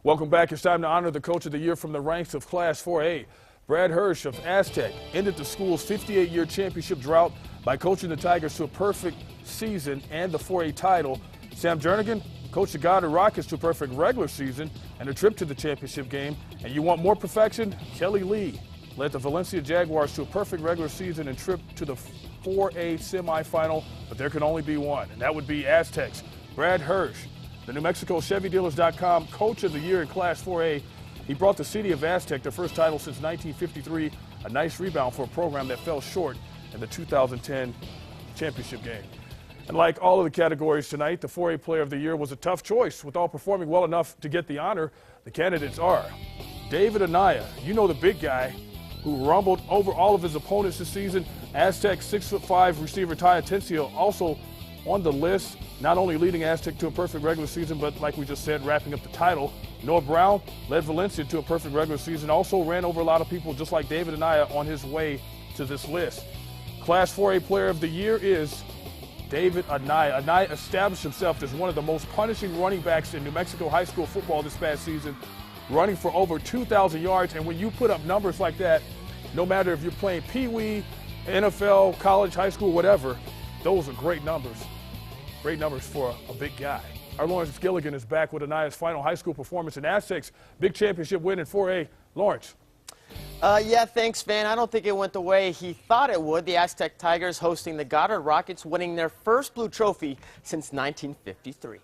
Welcome back. It's time to honor the Coach of the Year from the ranks of Class 4A. Brad Hirsch of Aztec ended the school's 58-year championship drought by coaching the Tigers to a perfect season and the 4A title. Sam Jernigan coached the Goddard Rockets to a perfect regular season and a trip to the championship game. And you want more perfection? Kelly Lee led the Valencia Jaguars to a perfect regular season and trip to the 4A semifinal, but there can only be one, and that would be Aztec's Brad Hirsch. The New Mexico ChevyDealers.com Coach of the Year in Class 4A. He brought the city of Aztec their first title since 1953, a nice rebound for a program that fell short in the 2010 championship game. And like all of the categories tonight, the 4A Player of the Year was a tough choice. With all performing well enough to get the honor, the candidates are David Anaya, you know, the big guy who rumbled over all of his opponents this season. Aztec 6'5" receiver Ty Atencio also on the list, not only leading Aztec to a perfect regular season, but like we just said, wrapping up the title. Noah Brown led Valencia to a perfect regular season, also ran over a lot of people just like David Anaya on his way to this list. Class 4A Player of the Year is David Anaya. Anaya established himself as one of the most punishing running backs in New Mexico high school football this past season, running for over 2,000 yards. And when you put up numbers like that, no matter if you're playing Pee Wee, NFL, college, high school, whatever, those are great numbers. Great numbers for a big guy. Our Lawrence Gilligan is back with Anaya's final high school performance in Aztec's big championship win in 4A. Lawrence. Yeah, thanks, Van. I don't think it went the way he thought it would. The Aztec Tigers hosting the Goddard Rockets, winning their first blue trophy since 1953.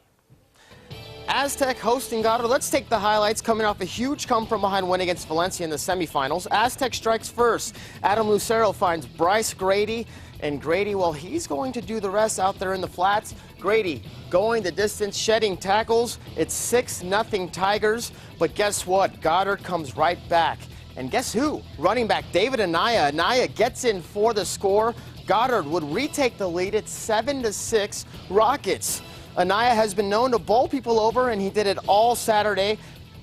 Aztec hosting Goddard. Let's take the highlights. Coming off a huge come-from-behind win against Valencia in the semifinals. Aztec strikes first. Adam Lucero finds Bryce Grady. And Grady, well, he's going to do the rest out there in the flats. Grady going the distance, shedding tackles. It's 6-0 Tigers. But guess what? Goddard comes right back. And guess who? Running back David Anaya. Anaya gets in for the score. Goddard would retake the lead. It's 7-6 Rockets. Anaya has been known to bowl people over, and he did it all Saturday.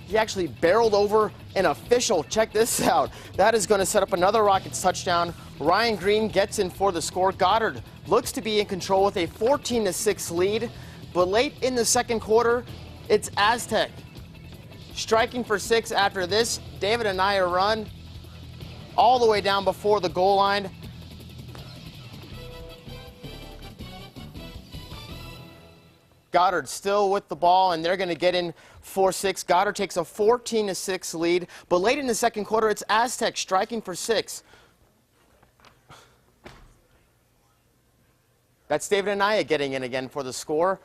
He actually barreled over an official. Check this out. That is going to set up another Rockets touchdown. Ryan Green gets in for the score. Goddard looks to be in control with a 14-6 lead. But late in the second quarter, it's Aztec striking for 6 after this. David Anaya run all the way down before the goal line. Goddard still with the ball, and they're going to get in for 6. Goddard takes a 14-6 lead. But late in the second quarter, it's Aztec striking for 6. That's David Anaya getting in again for the score.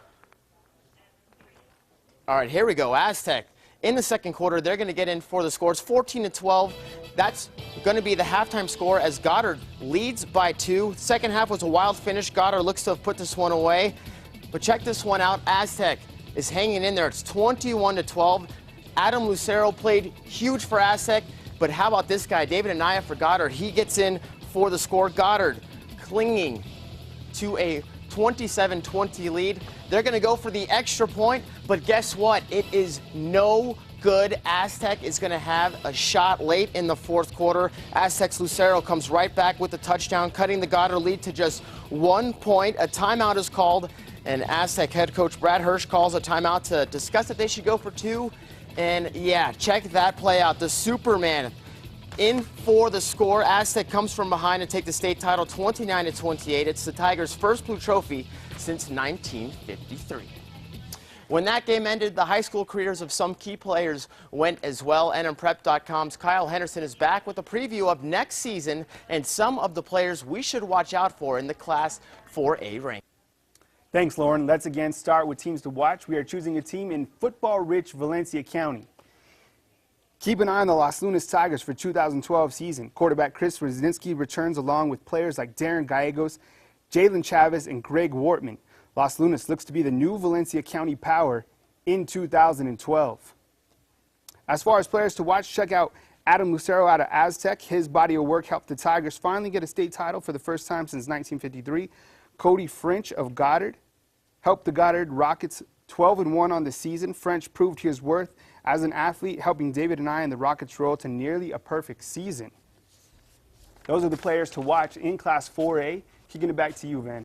All right, here we go. Aztec in the second quarter, they're going to get in for the score. It's 14-12. That's going to be the halftime score as Goddard leads by 2. Second half was a wild finish. Goddard looks to have put this one away. But check this one out. Aztec is hanging in there. It's 21-12. Adam Lucero played huge for Aztec. But how about this guy, David Anaya for Goddard? He gets in for the score. Goddard clinging to a 27-20 lead. They're going to go for the extra point. But guess what? It is no good. Aztec is going to have a shot late in the fourth quarter. Aztec's Lucero comes right back with the touchdown, cutting the Goddard lead to just 1 point. A timeout is called. And Aztec head coach Brad Hirsch calls a timeout to discuss if they should go for 2. And yeah, check that play out. The Superman in for the score. Aztec comes from behind to take the state title 29-28. It's the Tigers' first blue trophy since 1953. When that game ended, the high school careers of some key players went as well. NMPrep.com's Kyle Henderson is back with a preview of next season and some of the players we should watch out for in the Class 4A rank. Thanks, Lauren. Let's again start with teams to watch. We are choosing a team in football-rich Valencia County. Keep an eye on the Los Lunas Tigers for 2012 season. Quarterback Chris Rosinski returns along with players like Darren Gallegos, Jalen Chavez, and Greg Wortman. Los Lunas looks to be the new Valencia County power in 2012. As far as players to watch, check out Adam Lucero out of Aztec. His body of work helped the Tigers finally get a state title for the first time since 1953. Cody French of Goddard helped the Goddard Rockets 12-1 on the season. French proved his worth as an athlete, helping David and I and the Rockets roll to nearly a perfect season. Those are the players to watch in Class 4A. Kicking it back to you, Van.